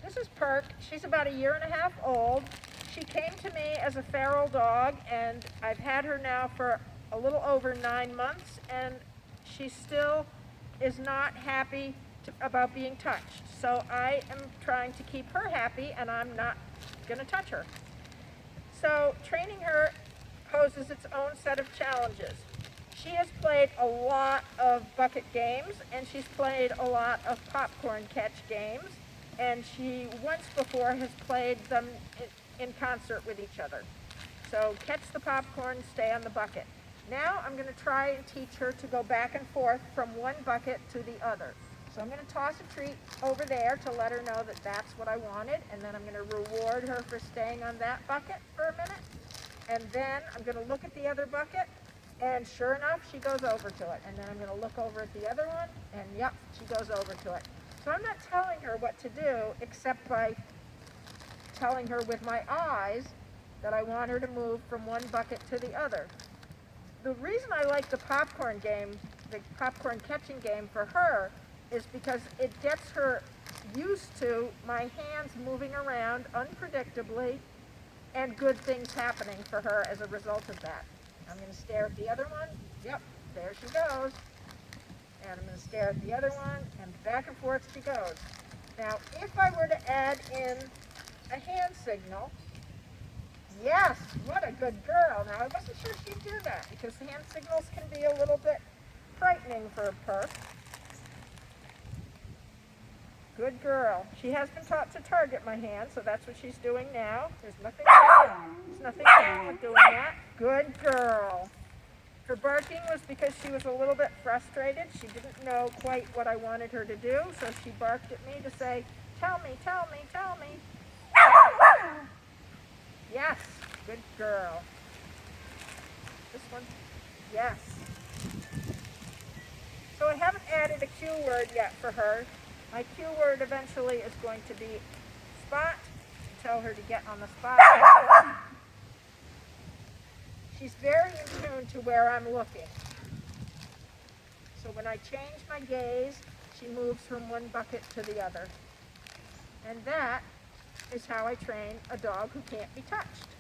This is Perk. She's about 1.5 years old. She came to me as a feral dog, and I've had her now for a little over 9 months, and she still is not happy about being touched. So I am trying to keep her happy, and I'm not going to touch her. So training her poses its own set of challenges. She has played a lot of bucket games, and she's played a lot of popcorn catch games, and she once before has played them in concert with each other. So catch the popcorn, stay on the bucket. Now I'm going to try and teach her to go back and forth from one bucket to the other. So I'm going to toss a treat over there to let her know that that's what I wanted, and then I'm going to reward her for staying on that bucket for a minute. And then I'm going to look at the other bucket, and sure enough, she goes over to it. And then I'm going to look over at the other one, and yep, she goes over to it. So I'm not telling her what to do, except by telling her with my eyes that I want her to move from one bucket to the other. The reason I like the popcorn game, the popcorn catching game for her, is because it gets her used to my hands moving around unpredictably and good things happening for her as a result of that. I'm going to stare at the other one. Yep, there she goes. And I'm going to stare at the other one, and back and forth she goes. Now, if I were to add in a hand signal, yes, what a good girl. Now, I wasn't sure she'd do that, because hand signals can be a little bit frightening for a Perk. Good girl. She has been taught to target my hand, so that's what she's doing now. There's nothing wrong with doing that. Good girl. Her barking was because she was a little bit frustrated. She didn't know quite what I wanted her to do, so she barked at me to say, tell me, tell me, tell me. Yes, good girl. This one, yes. So I haven't added a cue word yet for her. My cue word eventually is going to be spot. Tell her to get on the spot. She's very in tune to where I'm looking. So when I change my gaze, she moves from one bucket to the other. And that is how I train a dog who can't be touched.